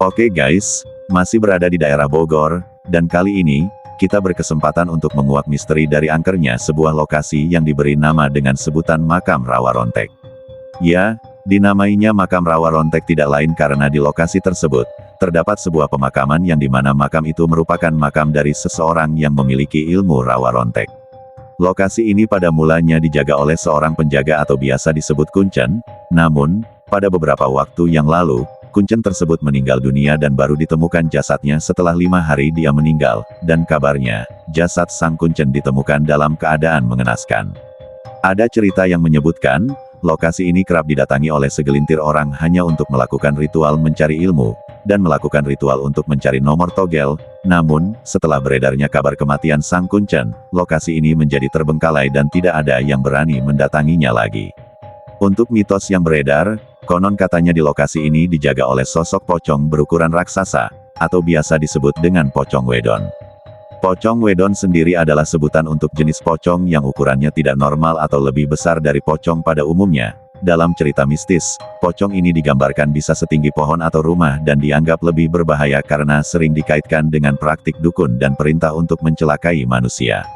Oke guys, masih berada di daerah Bogor, dan kali ini, kita berkesempatan untuk menguak misteri dari angkernya sebuah lokasi yang diberi nama dengan sebutan Makam Rawa Rontek. Ya, dinamainya Makam Rawa Rontek tidak lain karena di lokasi tersebut, terdapat sebuah pemakaman yang dimana makam itu merupakan makam dari seseorang yang memiliki ilmu Rawa Rontek. Lokasi ini pada mulanya dijaga oleh seorang penjaga atau biasa disebut kuncen, namun, pada beberapa waktu yang lalu, kuncen tersebut meninggal dunia dan baru ditemukan jasadnya setelah 5 hari dia meninggal, dan kabarnya, jasad sang kuncen ditemukan dalam keadaan mengenaskan. Ada cerita yang menyebutkan, lokasi ini kerap didatangi oleh segelintir orang hanya untuk melakukan ritual mencari ilmu, dan melakukan ritual untuk mencari nomor togel, namun, setelah beredarnya kabar kematian sang kuncen, lokasi ini menjadi terbengkalai dan tidak ada yang berani mendatanginya lagi. Untuk mitos yang beredar, konon katanya di lokasi ini dijaga oleh sosok pocong berukuran raksasa, atau biasa disebut dengan pocong wedon. Pocong wedon sendiri adalah sebutan untuk jenis pocong yang ukurannya tidak normal atau lebih besar dari pocong pada umumnya. Dalam cerita mistis, pocong ini digambarkan bisa setinggi pohon atau rumah dan dianggap lebih berbahaya karena sering dikaitkan dengan praktik dukun dan perintah untuk mencelakai manusia.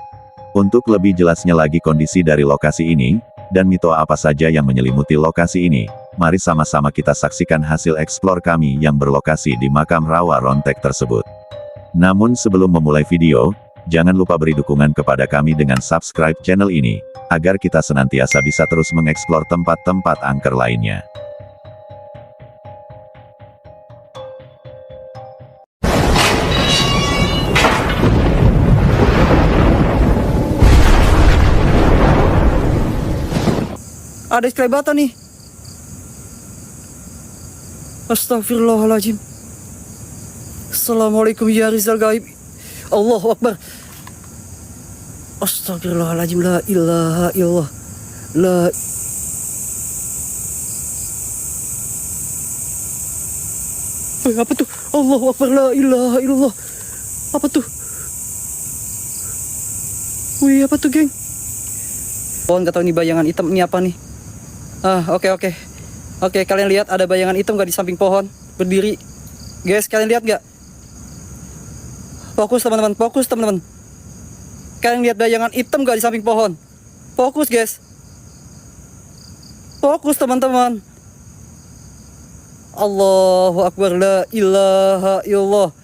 Untuk lebih jelasnya lagi kondisi dari lokasi ini, dan mito apa saja yang menyelimuti lokasi ini, mari sama-sama kita saksikan hasil eksplor kami yang berlokasi di Makam Rawa Rontek tersebut. Namun sebelum memulai video, jangan lupa beri dukungan kepada kami dengan subscribe channel ini, agar kita senantiasa bisa terus mengeksplor tempat-tempat angker lainnya. Ada istilah bata nih. Astagfirullahaladzim. Assalamualaikum ya Rizal Gaib. Allahu Akbar. Astagfirullahaladzim. La ilaha illallah. La apa tuh? Allahu Akbar. La ilaha illallah. Apa tuh? Wih, apa tuh, geng? Oh, nggak tahu ini bayangan hitam ini apa nih. Oke, kalian lihat ada bayangan hitam gak di samping pohon berdiri? Guys, kalian lihat gak? Fokus teman-teman, fokus teman-teman. Kalian lihat bayangan hitam gak di samping pohon? Fokus guys. Fokus teman-teman. Allahu Akbar, la ilaha illallah.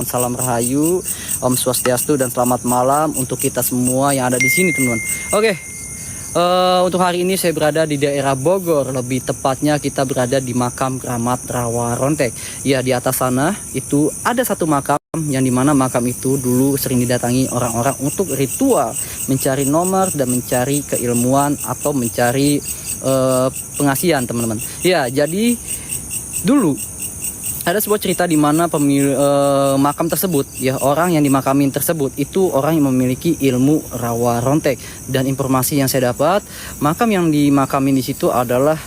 Salam rahayu, Om Swastiastu dan selamat malam untuk kita semua yang ada di sini teman-teman. Oke, untuk hari ini saya berada di daerah Bogor, lebih tepatnya kita berada di Makam Keramat Rawa Rontek. Ya, di atas sana itu ada satu makam yang dimana makam itu dulu sering didatangi orang-orang untuk ritual mencari nomor dan mencari keilmuan atau mencari pengasihan teman-teman. Ya, jadi dulu ada sebuah cerita di mana makam tersebut, ya orang yang dimakamin tersebut itu orang yang memiliki ilmu Rawa Rontek. Dan informasi yang saya dapat, makam yang dimakamin di situ adalah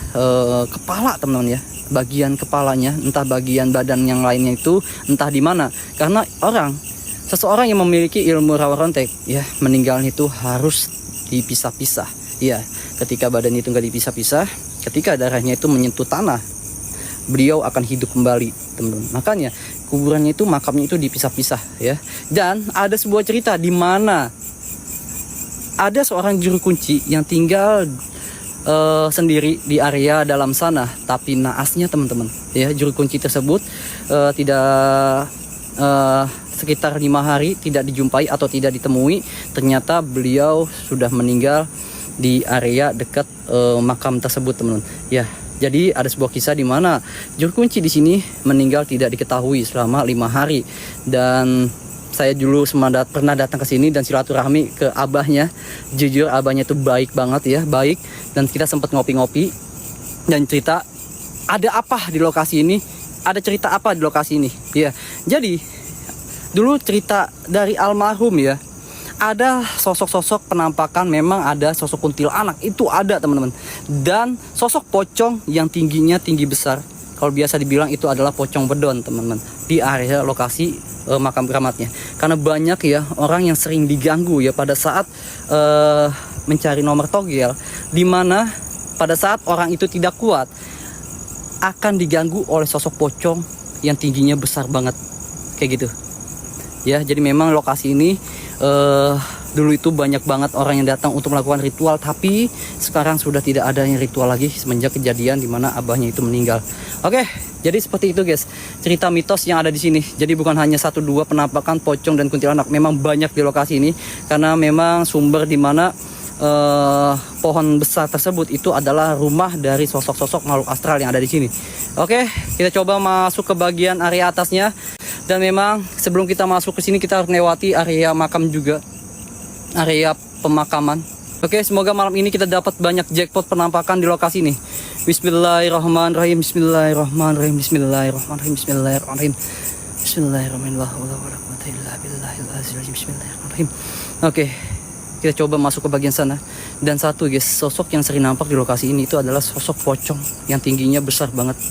kepala teman-teman ya, bagian kepalanya, entah bagian badan yang lainnya itu entah di mana. Karena seseorang yang memiliki ilmu Rawa Rontek, ya meninggalnya itu harus dipisah-pisah. Ya, ketika badan itu nggak dipisah-pisah, ketika darahnya itu menyentuh tanah, beliau akan hidup kembali teman-teman. Makanya kuburannya itu, makamnya itu dipisah-pisah ya. Dan ada sebuah cerita di mana ada seorang juru kunci yang tinggal sendiri di area dalam sana, tapi naasnya teman-teman ya, juru kunci tersebut tidak sekitar 5 hari tidak dijumpai atau tidak ditemui. Ternyata beliau sudah meninggal di area dekat makam tersebut teman-teman ya. Jadi ada sebuah kisah di mana juru kunci di sini meninggal tidak diketahui selama 5 hari. Dan saya dulu pernah datang ke sini dan silaturahmi ke abahnya. Jujur abahnya itu baik banget ya, baik. Dan kita sempat ngopi-ngopi dan cerita ada apa di lokasi ini, ada cerita apa di lokasi ini. Ya, jadi dulu cerita dari almarhum ya. Ada sosok-sosok penampakan, memang ada sosok kuntilanak, itu ada teman-teman. Dan sosok pocong yang tingginya tinggi besar. Kalau biasa dibilang itu adalah pocong bedon teman-teman. Di area lokasi makam keramatnya. Karena banyak ya orang yang sering diganggu ya pada saat mencari nomor togel, dimana pada saat orang itu tidak kuat akan diganggu oleh sosok pocong yang tingginya besar banget kayak gitu ya. Jadi memang lokasi ini dulu itu banyak banget orang yang datang untuk melakukan ritual, tapi sekarang sudah tidak ada yang ritual lagi semenjak kejadian dimana abahnya itu meninggal. Oke, jadi seperti itu guys cerita mitos yang ada di sini. Jadi bukan hanya 1-2 penampakan pocong dan kuntilanak, memang banyak di lokasi ini karena memang sumber dimana pohon besar tersebut itu adalah rumah dari sosok-sosok makhluk astral yang ada di sini. Oke, kita coba masuk ke bagian area atasnya. Dan memang sebelum kita masuk ke sini kita harus melewati area makam juga, area pemakaman. Oke, semoga malam ini kita dapat banyak jackpot penampakan di lokasi ini. Bismillahirrahmanirrahim. Bismillahirrahmanirrahim. Bismillahirrahmanirrahim. Bismillahirrahmanirrahim. Bismillahirrahmanirrahim. Bismillahirrahmanirrahim. Oke, kita coba masuk ke bagian sana. Dan satu guys, sosok yang sering nampak di lokasi ini itu adalah sosok pocong yang tingginya besar banget.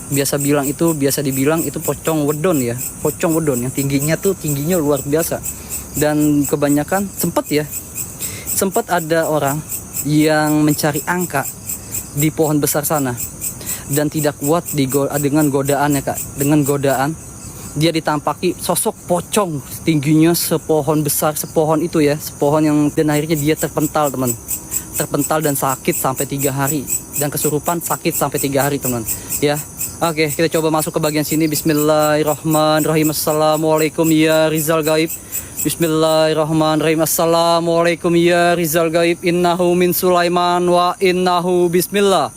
Biasa dibilang itu pocong wedon ya, pocong wedon yang tingginya luar biasa. Dan kebanyakan sempat ada orang yang mencari angka di pohon besar sana dan tidak kuat dengan godaannya kak. Dengan godaan dia ditampaki sosok pocong tingginya sepohon besar, sepohon itu ya, sepohon yang, dan akhirnya dia terpental dan sakit sampai 3 hari, dan kesurupan sakit sampai 3 hari teman ya. Oke, kita coba masuk ke bagian sini. Bismillahirrahmanirrahim. Assalamualaikum ya Rizal Gaib. Bismillahirrahmanirrahim. Assalamualaikum ya Rizal Gaib. Innahu min Sulaiman wa innahu bismillah.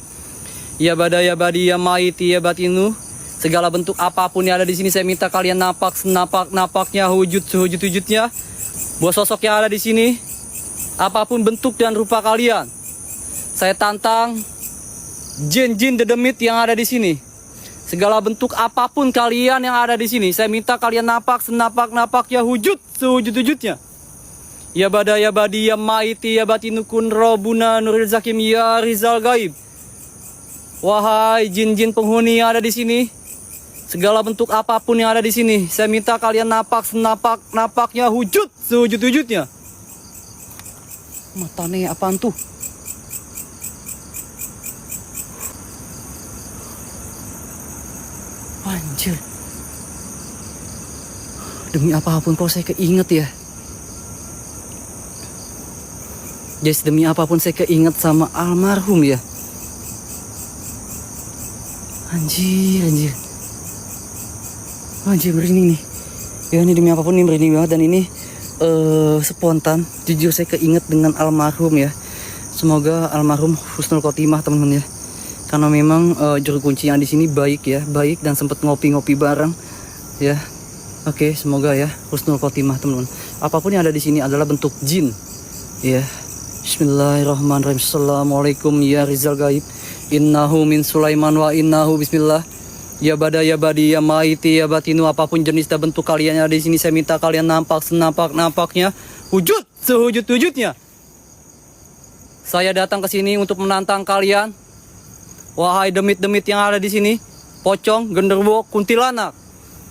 Ya bada ya badi ya maiti ya batinu. Segala bentuk apapun yang ada di sini saya minta kalian napaknya wujudnya. Buat sosok yang ada di sini, apapun bentuk dan rupa kalian, saya tantang jin-jin dedemit yang ada di sini. Segala bentuk apapun kalian yang ada di sini, saya minta kalian napaknya wujudnya. Ya bada ya badi ya maiti ya batinukun robuna nuril zakim ya Rizal Gaib. Wahai jin-jin penghuni yang ada di sini, segala bentuk apapun yang ada di sini, saya minta kalian napaknya wujudnya. Matanya apaan tuh? Anjir. Demi apapun kalau saya keinget ya. Guys, demi apapun saya keinget sama almarhum ya. Anjir. Anjir, merinding nih. Ya ini demi apapun ini merinding banget, dan ini spontan. Jujur saya keinget dengan almarhum ya. Semoga almarhum husnul khotimah teman-teman ya. Karena memang juru kunci yang di sini baik dan sempat ngopi-ngopi bareng ya. Oke, semoga ya husnul khotimah teman-teman. Apapun yang ada di sini adalah bentuk jin ya. Bismillahirrahmanirrahim. Assalamualaikum ya Rizal Gaib. Innahu min Sulaiman wa innahu bismillah. Ya bada ya badi ya maiti ya batinu, apapun jenis dan bentuk kalian yang ada di sini, saya minta kalian napaknya wujudnya. Saya datang ke sini untuk menantang kalian. Wahai demit-demit yang ada di sini, pocong, genderuwo, kuntilanak,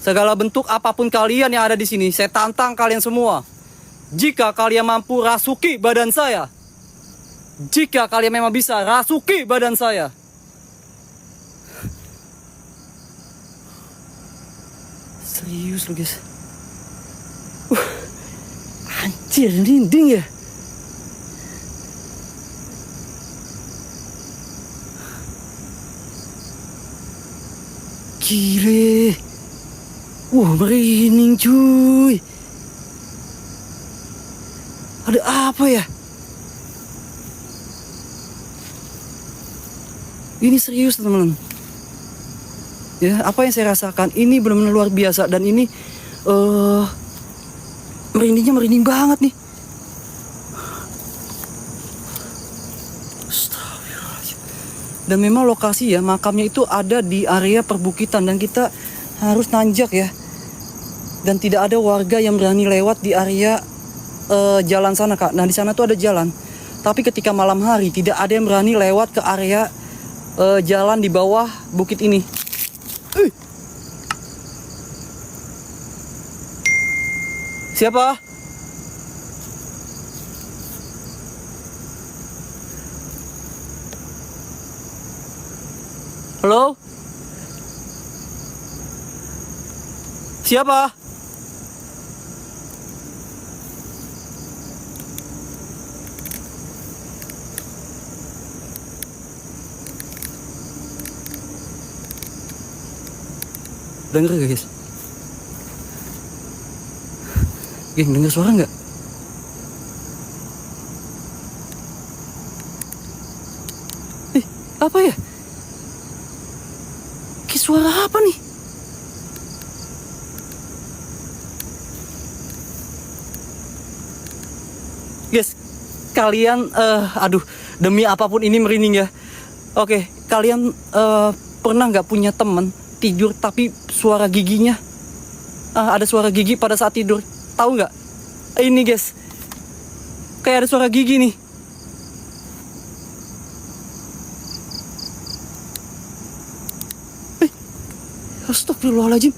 segala bentuk apapun kalian yang ada di sini, saya tantang kalian semua. Jika kalian mampu rasuki badan saya, jika kalian memang bisa rasuki badan saya. Serius lu guys. Anjir, merinding ya. Gile. Merinding cuy. Ada apa ya? Ini serius teman-teman. Ya, apa yang saya rasakan ini benar-benar luar biasa, dan ini merinding banget nih. Dan memang lokasi ya makamnya itu ada di area perbukitan, dan kita harus nanjak ya. Dan tidak ada warga yang berani lewat di area jalan sana kak. Nah di sana tuh ada jalan, tapi ketika malam hari tidak ada yang berani lewat ke area jalan di bawah bukit ini. Siapa? Halo? Siapa? Dengar gak guys? Geng, dengar suara nggak? Apa ya? Kayak suara apa nih? Guys, kalian, aduh, demi apapun ini merinding ya. Oke, kalian pernah nggak punya temen tidur tapi suara giginya, ada suara gigi pada saat tidur? Tahu nggak? Ini guys, kayak ada suara gigi nih. Astagfirullahaladzim.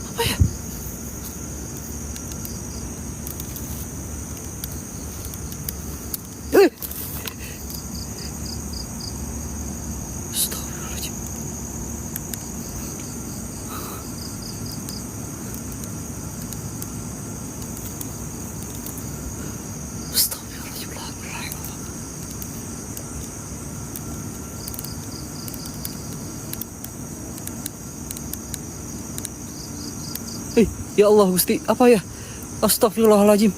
Apa ya? Astagfirullahaladzim. Astagfirullahaladzim. La ilaha illallah. Ya Allah Gusti, apa ya? Astagfirullahaladzim.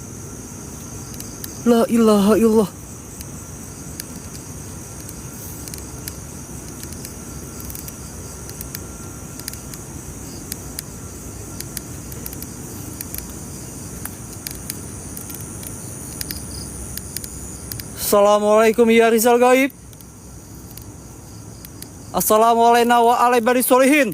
La ilaha illallah. Assalamualaikum ya Rizal Gaib. Assalamualaikum wa ala ibadis solihin.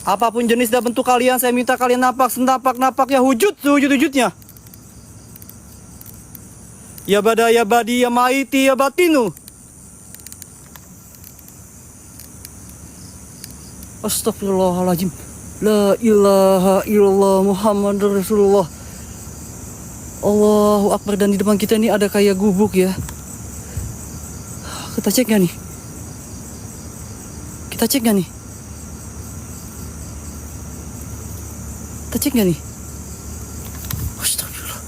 Apapun jenis dan bentuk kalian, saya minta kalian napak senapak-napaknya, wujud sewujud-wujudnya. Ya bada ya badi ya maiti ya batinu. Astagfirullahaladzim. La ilaha illallah Muhammadur Rasulullah. Allahu Akbar. Dan di depan kita ini ada kayak gubuk ya. Kita cek gak nih? Kita cek gak nih? Kita cek gak nih? Astagfirullah.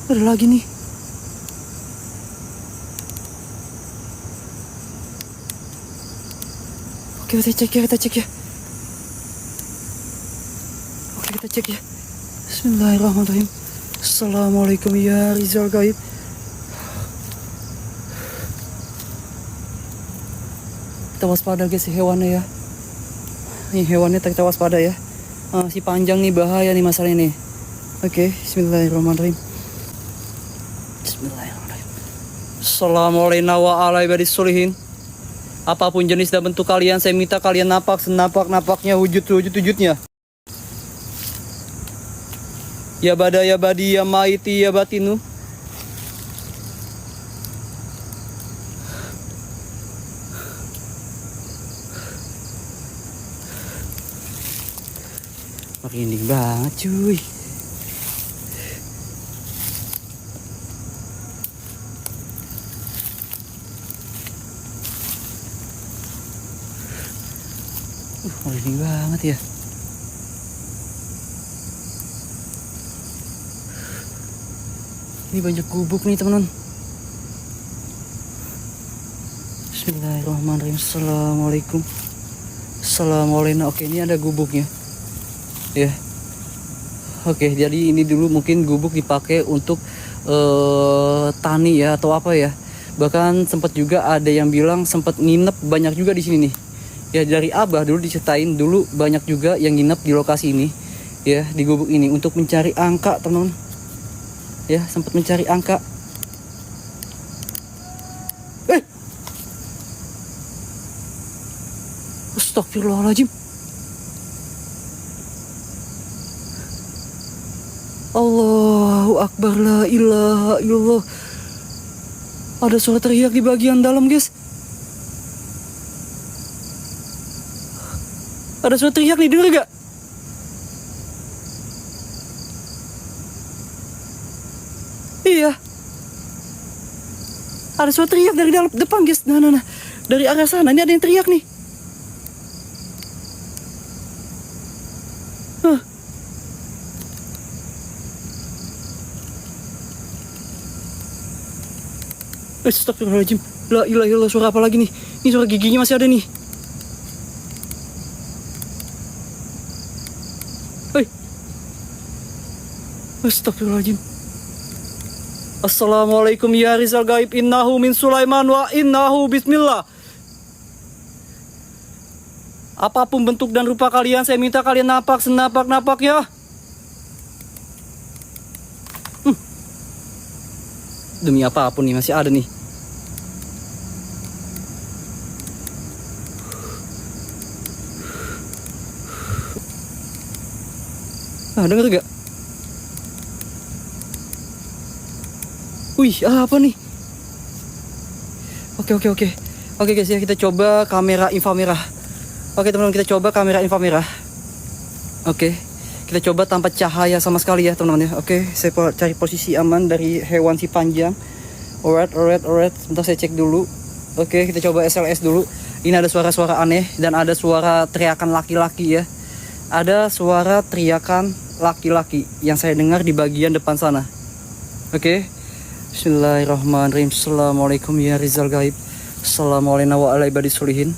Ada lagi nih. Oke, kita cek ya, kita cek ya. Oke, kita cek ya. Bismillahirrahmanirrahim. Assalamualaikum ya Rizal Gaib. Kita waspada guys, si hewannya ya. Nih hewannya kita waspada ya. Si panjang nih bahaya nih masalah ini. Oke, bismillahirrahmanirrahim. Bismillahirrahmanirrahim. Assalamualaikum wa ala ibadis solihin. Apapun jenis dan bentuk kalian, saya minta kalian napak senapak-napaknya, wujud-wujudnya. Ya bada ya badi ya maiti ya batinu. Merinding banget cuy. Merinding banget ya. Ini banyak gubuk nih teman-teman. Bismillahirrahmanirrahim. Assalamualaikum. Assalamualaikum. Oke, ini ada gubuknya. Ya. Oke, jadi ini dulu mungkin gubuk dipakai untuk tani ya atau apa ya. Bahkan sempat juga ada yang bilang sempat nginep banyak juga di sini nih. Ya, dari Abah dulu diceritain dulu banyak juga yang nginep di lokasi ini ya, di gubuk ini untuk mencari angka teman-teman. Ya, sempat mencari angka. Astagfirullahaladzim. Allahu Akbar, la ilaha illallah. Ada suara teriak di bagian dalam, guys. Ada suara teriak nih, denger gak? Iya. Ada suara teriak dari dalam depan, guys. Nah. Dari arah sana, ini ada yang teriak nih. Astagfirullahaladzim. La ilaha illallah, suara apa lagi nih? Ini suara giginya masih ada nih. Hei. Astagfirullahaladzim. Assalamualaikum ya Rizal Gaib, innahu min Sulaiman wa innahu bismillah. Apapun bentuk dan rupa kalian, saya minta kalian senapak-napak ya. Demi apapun nih, masih ada nih. Denger gak? Wih, apa nih? Oke guys ya, kita coba kamera inframerah. Oke teman-teman, kita coba kamera inframerah. Oke, kita coba tanpa cahaya sama sekali ya teman-teman ya. Oke, saya cari posisi aman dari hewan si panjang. Alright. Sebentar saya cek dulu. Oke, kita coba SLS dulu. Ini ada suara-suara aneh dan ada suara teriakan laki-laki ya. Ada suara teriakan laki-laki yang saya dengar di bagian depan sana. Oke. Bismillahirrahmanirrahim. Assalamualaikum ya Rizal Gaib. Assalamualaikum warahmatullahi wabarakatuh.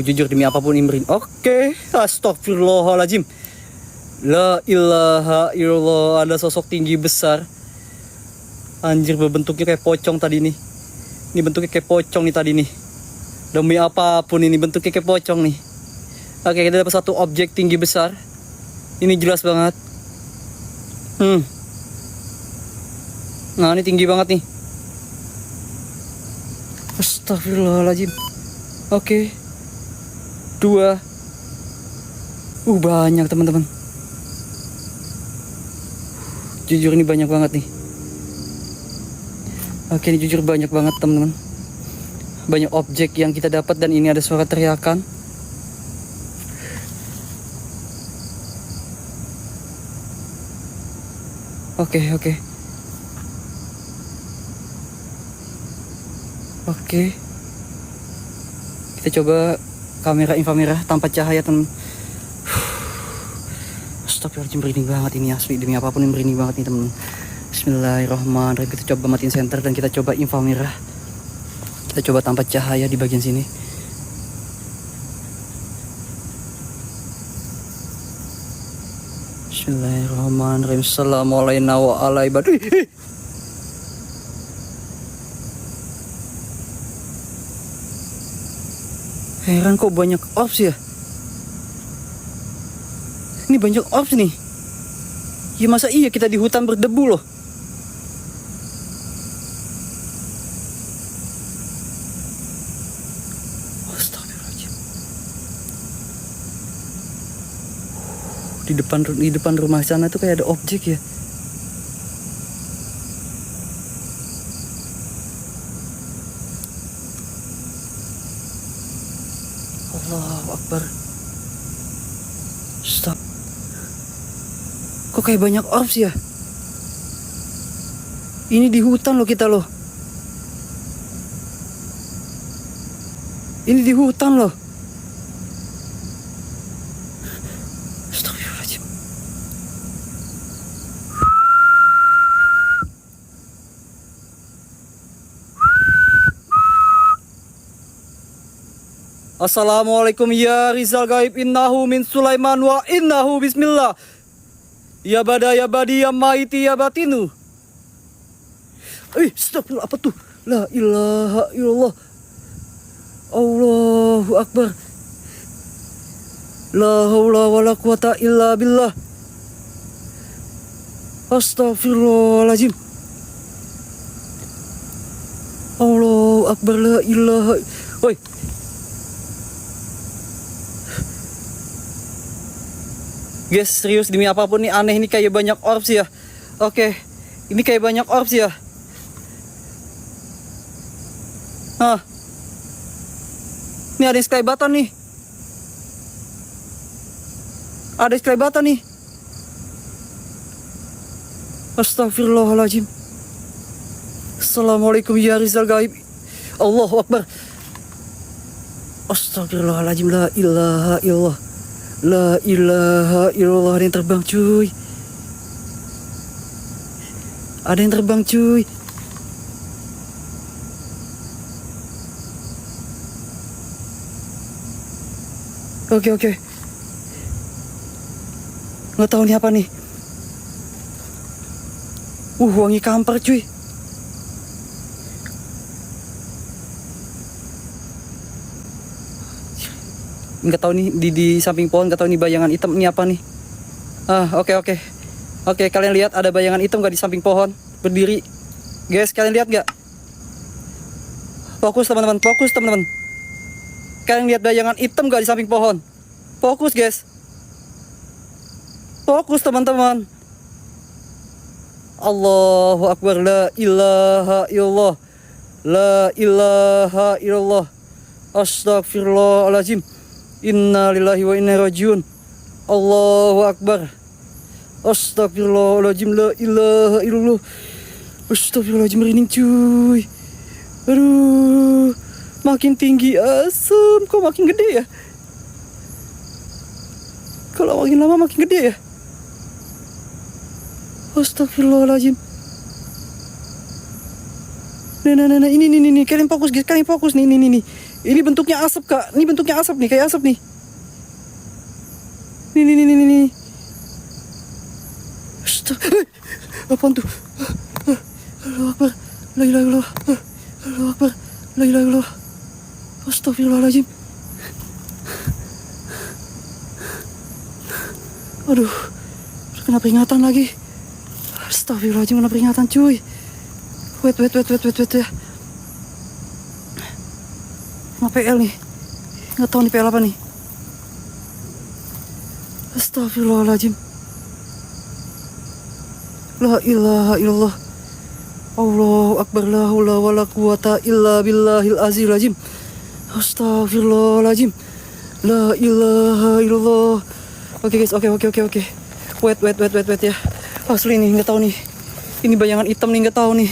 Jujur demi apapun imrin. Oke. Astagfirullahaladzim. La ilaha illallah. Ada sosok tinggi besar. Anjir, berbentuknya kayak pocong tadi nih. Ini bentuknya kayak pocong nih tadi nih. Demi apapun ini bentuknya kayak pocong nih. Oke, kita dapat satu objek tinggi besar. Ini jelas banget. Nah, ini tinggi banget nih. Astagfirullahaladzim. Oke. 2. Banyak teman-teman. Jujur ini banyak banget nih. Oke, ini jujur banyak banget teman-teman. Banyak objek yang kita dapat dan ini ada suara teriakan. Oke. Kita coba kamera inframerah tanpa cahaya teman. Astagfirullahaladzim, merinding banget ini asli, demi apapun ini merinding banget nih teman. Bismillahirrahmanirrahim. Kita coba matiin senter dan kita coba inframerah. Kita coba tanpa cahaya di bagian sini. Bismillahirrahmanirrahim. Assalamualaikum warahmatullahi wabarakatuh. Heran kok banyak ops ya. Ini banyak ops nih. Ya masa iya kita di hutan berdebu loh. Astagfirullahaladzim. Di depan rumah sana tuh kayak ada objek ya. Allahu Akbar. Stop. Kok kayak banyak orbs ya? Ini di hutan loh kita loh. Ini di hutan loh. Astagfirullahaladzim. Assalamualaikum ya Rizal Gaib, innahu min Sulaiman wa innahu bismillah. Ya bada ya badi ya maiti ya batinu. Astagfirullah, apa tuh? La ilaha illallah. Allahu Akbar. La haula wala quwata illa billah. Astagfirullahaladzim. Allahu Akbar, la ilaha. Woi. Guys, serius demi apapun nih aneh, ini kayak banyak orbs ya. Oke, ini kayak banyak orbs ya. Ini ada yang kelebatan nih. Ada yang kelebatan nih. Astagfirullahaladzim. Assalamualaikum ya Rizal Gaib. Allahu Akbar. Astagfirullahaladzim. La ilaha illallah. La ilaha illallah. Ada yang terbang cuy. Ada yang terbang cuy. Oke. Nggak tahu nih apa nih. Wangi kampar cuy. Nggak tahu nih di samping pohon, nggak tahu nih bayangan hitam ini apa nih. Oke, kalian lihat ada bayangan hitam nggak di samping pohon berdiri? Guys, kalian lihat nggak? Fokus teman-teman, fokus teman-teman. Kalian lihat bayangan hitam nggak di samping pohon? Fokus guys. Fokus teman-teman. Allahu Akbar, la ilaha illallah. La ilaha illallah. Astagfirullahaladzim. Inna lillahi wa inna rajiun. Allahu Akbar. Astagfirullahaladzim, la ilaha illallah. Astagfirullahaladzim, merinding cuy. Aduh, makin tinggi asem, kok makin gede ya? Kalau makin lama makin gede ya? Astagfirullahaladzim. Nah, ini kalian fokus guys, kalian fokus nih, ini. Ini bentuknya asap kak, ini bentuknya asap nih, kayak asap nih. Ini. Apaan tuh? Allahu Akbar, la ilaha illallah. Allahu Akbar, la ilaha illallah. Astagfirullahaladzim. Aduh, kena peringatan lagi. Astagfirullahaladzim, kena peringatan cuy. Wait ya. Apa PL nih? Nggak tahu nih PL apa nih. Astagfirullahaladzim. La ilaha illallah. Allahu Akbar, la haula wala quwata illa billahil azizil azim. Astagfirullahaladzim. La ilaha illallah. Oke guys, oke. Wait ya. Asli nih, nggak tahu nih. Ini bayangan hitam nih, nggak tahu nih.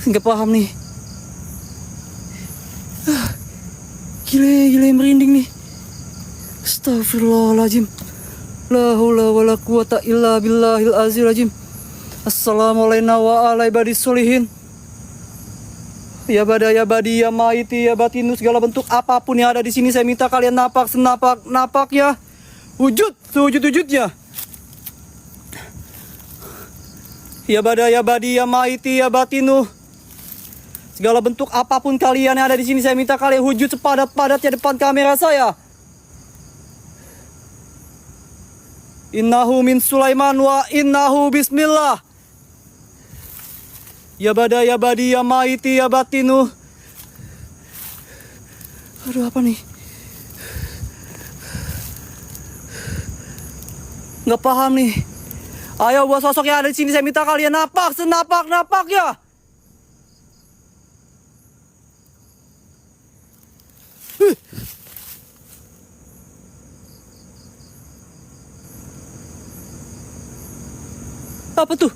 Nggak paham nih. Gile merinding nih. Astagfirullahaladzim. La haula wala quwata illa billahil azizil azim. Assalamualaikum wa ala ibadis solihin. Ya badi ya maiti ya batinu, segala bentuk apapun yang ada di sini saya minta kalian napak ya. Sewujud-wujudnya. Ya badi ya maiti ya batinu. Segala bentuk apapun kalian yang ada di sini saya minta kalian wujud sepadat-padatnya depan kamera saya. Innahu min Sulaiman wa innahu bismillah. Ya badi ya maiti ya batinu. Aduh, apa nih? Nggak paham nih. Ayo buat sosok yang ada di sini saya minta kalian napak ya. Apa tuh?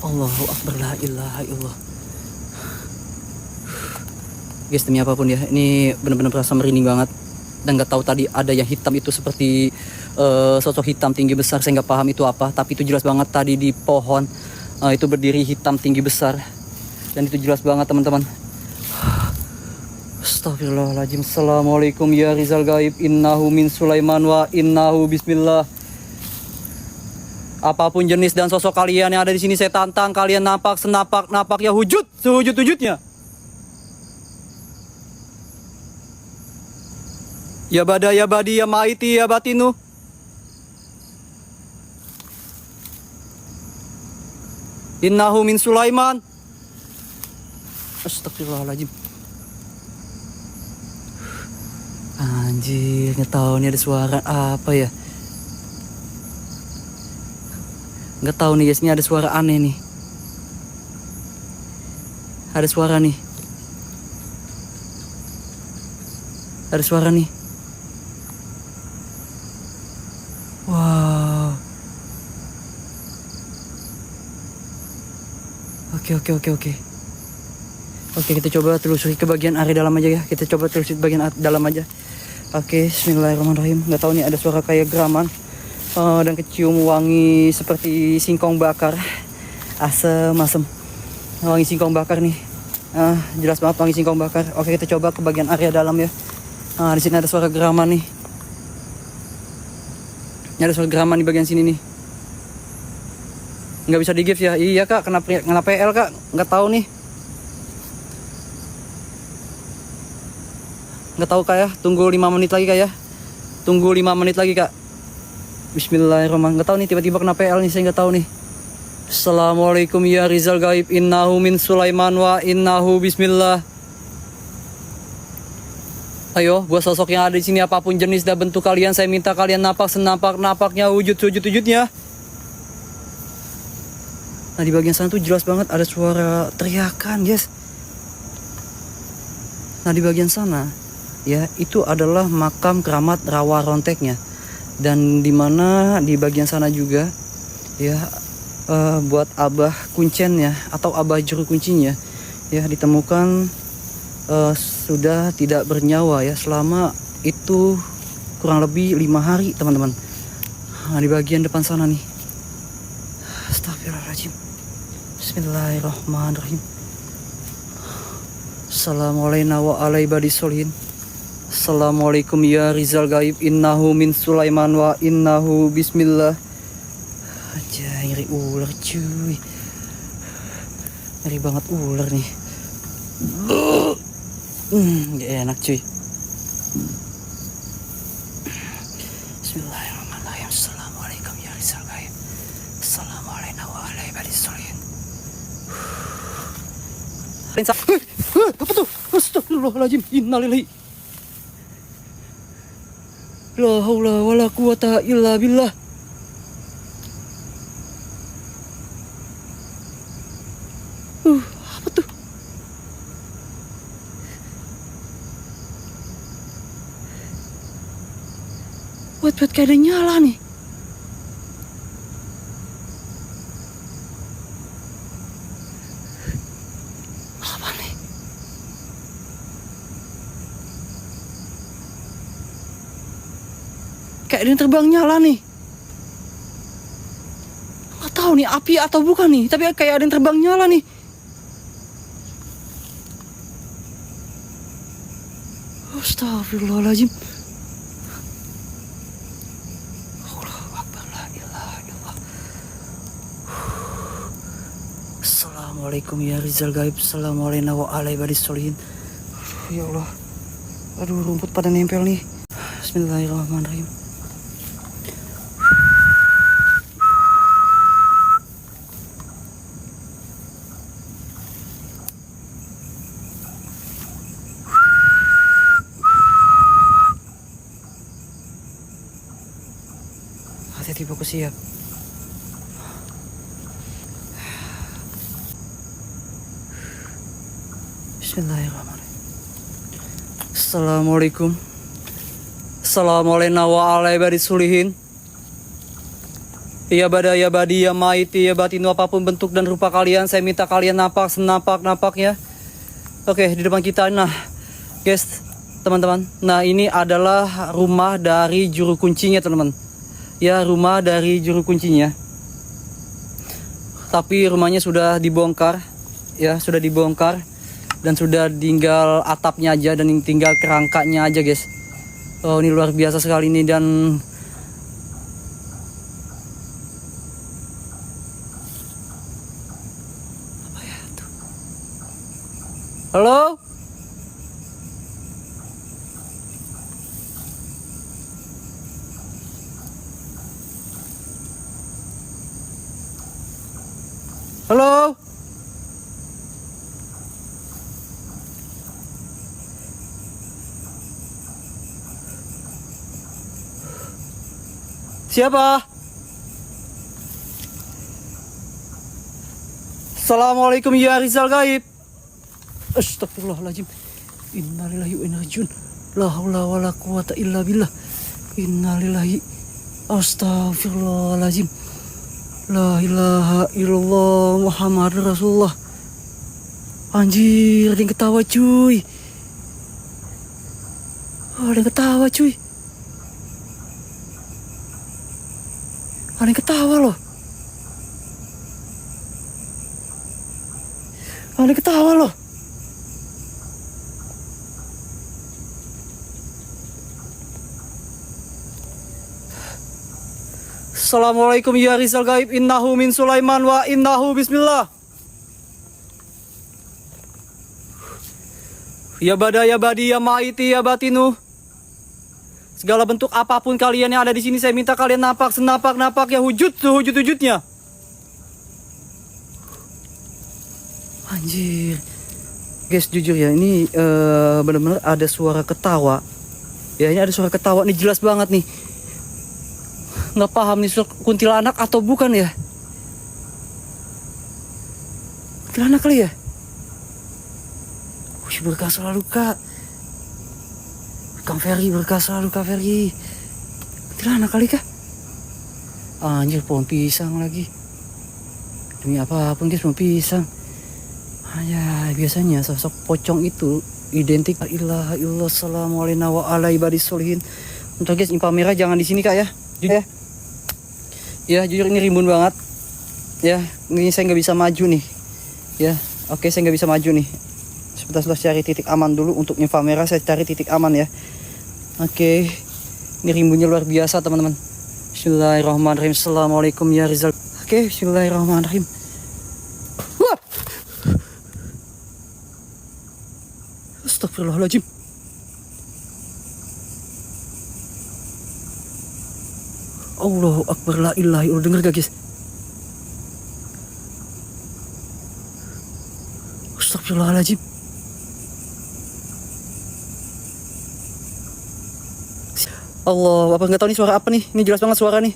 Allahu Akbar, la ilaha illallah. Guys, demi apapun ya, ini benar-benar berasa merinding banget. dan nggak tahu tadi ada yang hitam itu seperti sosok hitam tinggi besar, saya nggak paham itu apa, tapi itu jelas banget tadi di pohon itu berdiri hitam tinggi besar, dan itu jelas banget teman-teman. Astagfirullahaladzim. Assalamualaikum ya Rizal Gaib, innahu min Sulaiman wa innahu bismillah. Apapun jenis dan sosok kalian yang ada di sini, saya tantang kalian nampak senapak-napak ya wujud, sewujud-wujudnya. Ya bada ya badi ya maiti ya batinu. Innahu min Sulaiman. Astagfirullahaladzim. Anjir, nggak tahu nih ada suara apa ya. Nggak tahu nih guys, ini ada suara aneh nih. Ada suara nih. Ada suara nih. Wow. Oke. Oke, kita coba telusuri ke bagian area dalam aja ya. Kita coba telusuri bagian dalam aja. Oke, bismillahirrahmanirrahim. Nggak tahu nih ada suara kayak geraman. Dan kecium wangi seperti singkong bakar, asem wangi singkong bakar nih, jelas banget wangi singkong bakar. Oke, kita coba ke bagian area dalam ya. Di sini ada suara geraman nih, ada suara geraman di bagian sini nih. Nggak bisa di give ya? Iya kak, kena PL kak, nggak tahu nih, nggak tahu kak ya. Tunggu 5 menit lagi kak ya, tunggu 5 menit lagi kak. Bismillahirrahmanirrahim. Nggak tahu nih, tiba-tiba kena PL nih, saya nggak tahu nih. Assalamualaikum ya Rizal Gaib, innahu min Sulaiman wa innahu bismillah. Ayo, buat sosok yang ada di sini, apapun jenis dan bentuk kalian, saya minta kalian napak senapak-napaknya, wujud-wujudnya. Nah, di bagian sana tuh jelas banget ada suara teriakan, guys. Nah, di bagian sana ya, itu adalah makam keramat rawa ronteknya. Dan dimana di bagian sana juga ya, buat abah kuncennya atau abah juru kuncinya ya, ditemukan sudah tidak bernyawa ya, selama itu kurang lebih 5 hari teman-teman. Nah, di bagian depan sana nih. Astagfirullahaladzim. Bismillahirrahmanirrahim. Assalamualaikum warahmatullahi wabarakatuh. Assalamualaikum ya Rizal Gaib, innahu min Sulaiman wa innahu bismillah. Aja ngeri ular cuy, ngeri banget ular nih. Gak enak cuy. Bismillahirrahmanirrahim. Assalamualaikum ya Rizal Gaib. Assalamualaikum warahmatullahi wabarakatuh. Apa tuh? Astagfirullahaladzim. Innalillahi. La haula wala quwata illa billah. Apa tuh? Buat kayak ada nyala nih. Apa nih? Kayak ada yang terbang nyala nih. Nggak tahu nih api atau bukan nih, tapi kayak ada yang terbang nyala nih. Astagfirullahaladzim. Allahu Akbar, la ilaha illallah. Assalamualaikum ya Rizal Gaib. Assalamualaikum warahmatullahi wabarakatuh. Ya Allah. Aduh, rumput pada nempel nih. Bismillahirrahmanirrahim. Hati-hati, fokus siap. Bismillahirrahmanirrahim. Assalamualaikum. Assalamualaikum warahmatullahi wabarakatuh. Ya bada ya badi ya maiti ya batinu, apapun bentuk dan rupa kalian, saya minta kalian napak senapak-napaknya. Oke, di depan kita. Nah guys, teman-teman. Nah, ini adalah rumah dari juru kuncinya, teman-teman. Ya, rumah dari juru kuncinya. Tapi rumahnya sudah dibongkar. Ya, sudah dibongkar. Dan sudah tinggal atapnya aja dan tinggal kerangkanya aja, guys. Oh, ini luar biasa sekali ini. Dan apa ya tuh? Halo? Halo? Siapa? Assalamualaikum ya Rizal Gaib. Astagfirullahaladzim. Innalillahi wa inna ilaihi rajiun. La haula wala quwata illa billah. Innalillahi. Astagfirullahaladzim. La ilaha illallah Muhammad Rasulullah. Anjir, ada yang ketawa cuy. Oh, ada yang ketawa cuy. Ada yang ketawa loh. Ada yang ketawa loh. Assalamualaikum ya Rizal Gaib. Innahu min Sulaiman wa innahu bismillah. Ya bada ya badi ya maiti ya batinu. Segala bentuk apapun kalian yang ada di sini, saya minta kalian napak senapak-napak ya wujudnya. Anjir. Guys, jujur ya, ini benar-benar ada suara ketawa. Ya, ini ada suara ketawa nih, jelas banget nih. Nggak paham nih, kuntilanak atau bukan ya? Kuntilanak kali ya? Wih, berkah selalu kak. Kang Ferry, berkah selalu Kang Ferry. Kuntilanak kali kah? Anjir, pohon pisang lagi. Demi apapun guys, pohon pisang. Ya, biasanya sosok pocong itu identik la ilaha illallah assalamualaikum wa ala ibadis solihin. Untuk guys, info merah jangan di sini kak ya. Ya. Ya, jujur ini rimbun banget. Ya, ini saya nggak bisa maju nih. Ya, oke, saya nggak bisa maju nih. Sebentar, cari titik aman dulu untuk info merah. Saya cari titik aman ya. Oke, ini rimbunnya luar biasa teman-teman. Bismillahirrahmanirrahim. Assalamualaikum ya Rizal. Oke, bismillahirrahmanirrahim. Wah, astagfirullahaladzim. Allahu Akbar, la ilaha illallah. Dengar gak guys? Astagfirullahaladzim. Allah, apa nggak tahu nih suara apa nih? Ini jelas banget suara nih.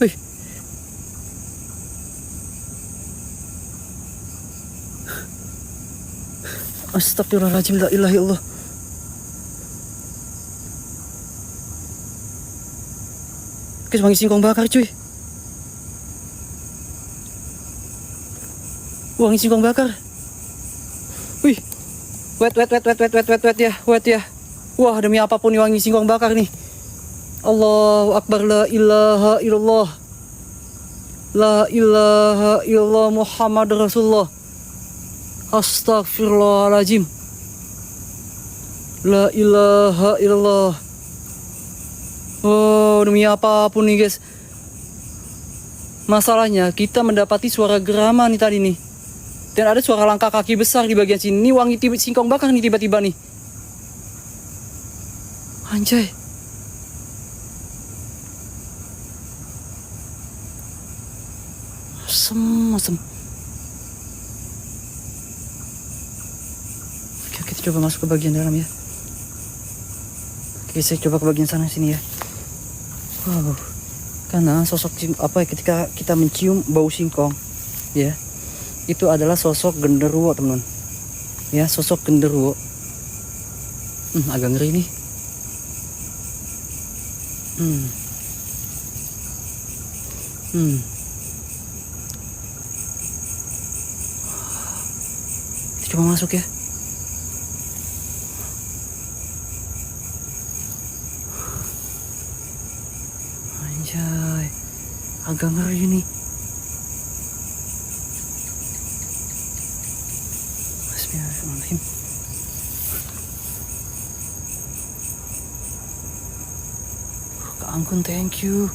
Wih. Astagfirullahaladzim, la ilaha illallah. Guys, wangi singkong bakar cuy. Wangi singkong bakar. Wih. Wet ya, wet ya. Wah, demi apapun nih wangi singkong bakar nih. Allahu Akbar, la ilaha illallah. La ilaha illallah Muhammad Rasulullah. Astagfirullahaladzim. La ilaha illallah. Oh, demi apapun nih guys. Masalahnya kita mendapati suara gerama nih tadi nih. Dan ada suara langkah kaki besar di bagian sini. Ini wangi singkong bakar nih tiba-tiba nih. Anjay. Asem. Oke, kita coba masuk ke bagian dalam ya. Oke, saya coba ke bagian sana sini ya. Wow. Karena sosok apa ya, ketika kita mencium bau singkong ya, itu adalah sosok genderuwo teman-teman. Ya, sosok genderuwo. Agak ngeri nih. Kita coba masuk ya. Anjay, agak ngeri nih. Bismillahirrahmanirrahim. Kak Anggun, thank you.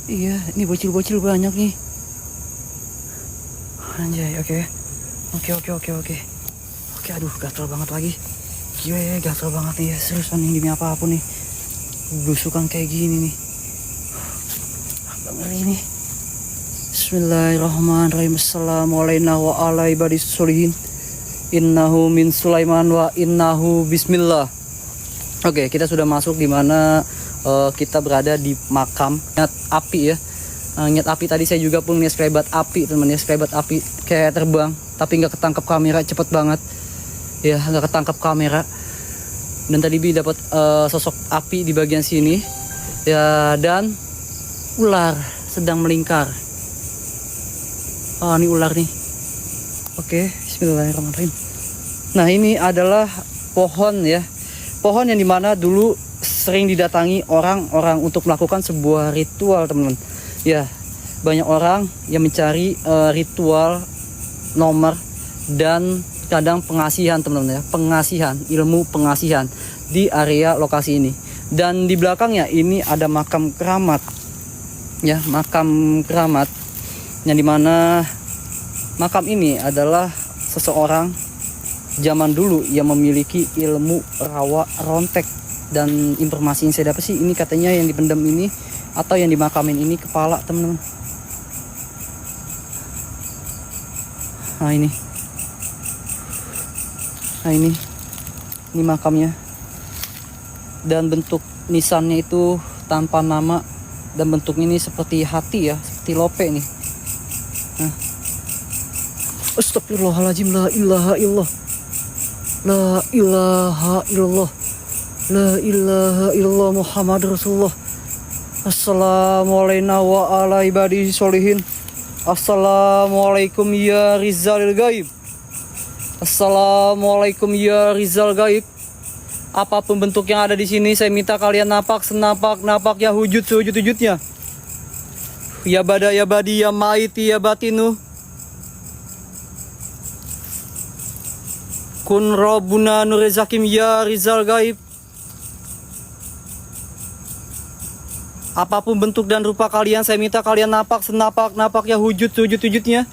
Iya, ini bocil-bocil banyak nih. Anjay, oke. Oke, aduh, gatel banget lagi. Gila ya, gatel banget nih ya. Seriusan ini demi apapun nih. Busukan kayak gini nih. Agak ngeri nih. Bismillahirrahmanirrahim. Assalamualaikum warahmatullahi wabarakatuh. Innahu min Sulaiman wa innahu bismillah. Oke, kita sudah masuk di mana kita berada di makam nyat api ya. Nyat api tadi saya juga pun lihat sekelebat api teman ya, sekelebat api kayak terbang tapi nggak ketangkap kamera, cepet banget ya, nggak ketangkap kamera. Dan tadi Bi dapat sosok api di bagian sini ya, dan ular sedang melingkar. Ini ular nih. Oke, bismillahirrahmanirrahim. Nah, ini adalah pohon ya, pohon yang dimana dulu sering didatangi orang-orang untuk melakukan sebuah ritual teman-teman ya. Banyak orang yang mencari ritual nomor dan kadang pengasihan teman-teman ya, pengasihan, ilmu pengasihan di area lokasi ini. Dan di belakangnya ini ada makam keramat ya, makam keramat yang dimana makam ini adalah seseorang zaman dulu yang memiliki ilmu rawa rontek. Dan informasi yang saya dapat sih ini katanya yang dipendam ini atau yang dimakamin ini kepala teman-teman. Nah ini makamnya, dan bentuk nisannya itu tanpa nama, dan bentuknya ini seperti hati ya, seperti lope nih. Nah, astagfirullahaladzim, la ilaha illallah, la ilaha illallah, la ilaha illallah Muhammad Rasulullah. Assalamualaikum wa ala ibadi solihin. Assalamualaikum ya Rizal Gaib. Assalamualaikum ya Rizal Gaib. Apapun bentuk yang ada di sini, saya minta kalian napak senapak ya, wujud sewujud-wujudnya. Ya bada ya badi ya maiti ya batinu. Kun Rabbuna Nurezakim ya Rizal Gaib. Apapun bentuk dan rupa kalian, saya minta kalian napak senapak ya, wujud sewujud-wujudnya.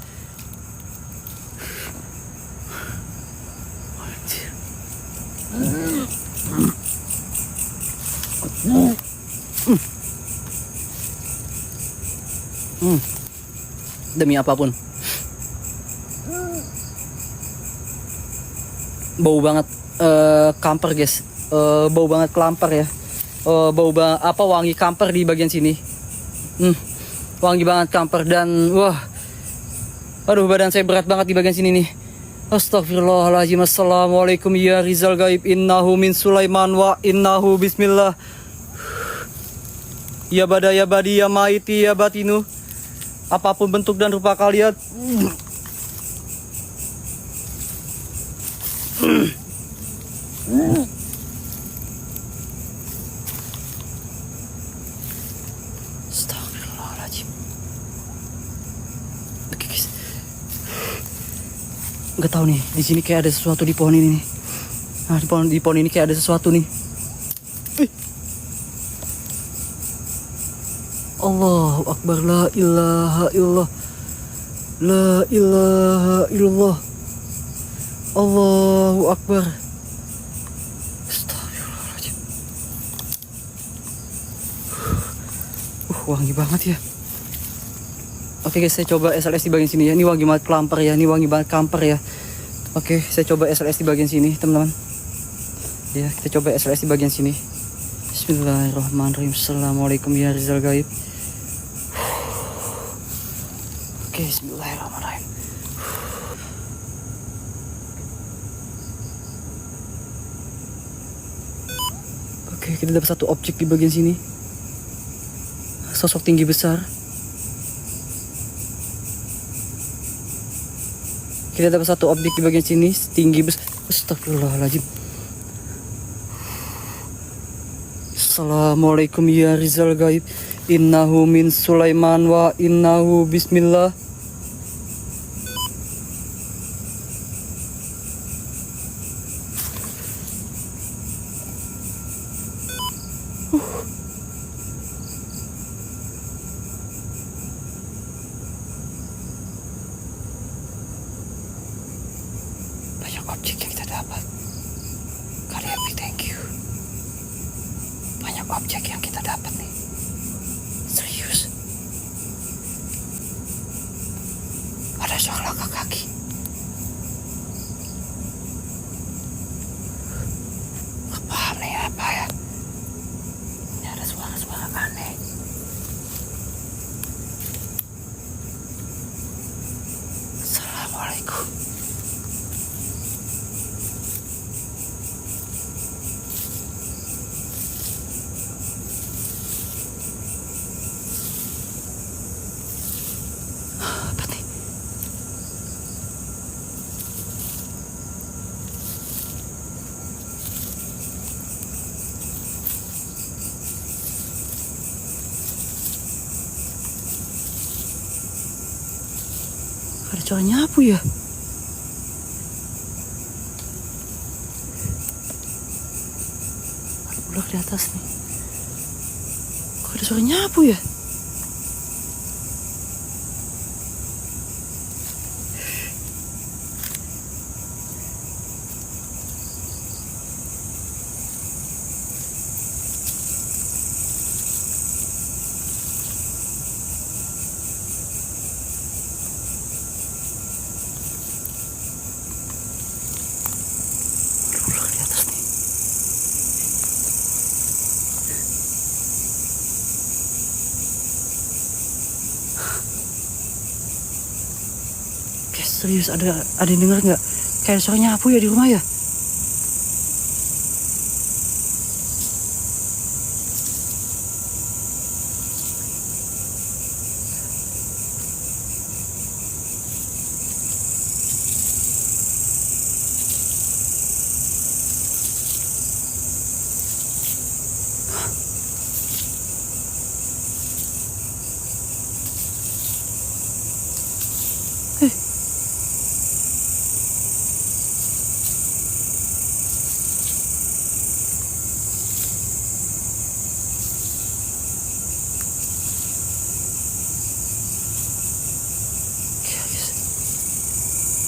Demi apapun. Bau banget kamper guys. Bau banget kelampar ya. Wangi kamper di bagian sini. Wangi banget kamper, dan wah, aduh, badan saya berat banget di bagian sini nih. Astagfirullahaladzim. Assalamualaikum ya Rizal Gaib. Innahu min Sulaiman wa innahu bismillah. Ya bada ya badi ya maiti ya batinu. Apapun bentuk dan rupa kalian, astagfirullahaladzim. Oke guys, nggak tahu nih, di sini kayak ada sesuatu di pohon ini nih. Nah, di pohon ini kayak ada sesuatu nih. Allahu Akbar, la ilaha illallah, la ilaha illallah, Allahu Akbar. Astagfirullahaladzim. Wangi banget ya. Oke guys, saya coba SLS di bagian sini ya. Ini wangi banget kelampar ya, ini wangi banget kamper ya. Oke, saya coba SLS di bagian sini teman-teman. Ya, kita coba SLS di bagian sini. Bismillahirrahmanirrahim. Assalamualaikum ya Rizal Gaib. Oke, bismillahirrahmanirrahim. Oke, kita dapat satu objek di bagian sini. sosok tinggi besar. Kita dapat satu objek di bagian sini, tinggi besar. Astagfirullahaladzim. Assalamualaikum ya Rizal Gaib. Innahu min Sulaiman wa innahu bismillah. Banyak objek yang kita dapat. Kali Happy, thank you. Banyak objek yang kita dapat nih. Serius. Ada suara langkah kaki. Gak paham nih apa ya. Ini ada suara-suara aneh. Assalamualaikum. Apa nih? Ada suara nyapu ya? Ada ular di atas nih. Kok ada suara nyapu ya? Ular di atas nih. Guys, serius ada yang denger nggak? Kayak suara nyapu ya di rumah ya?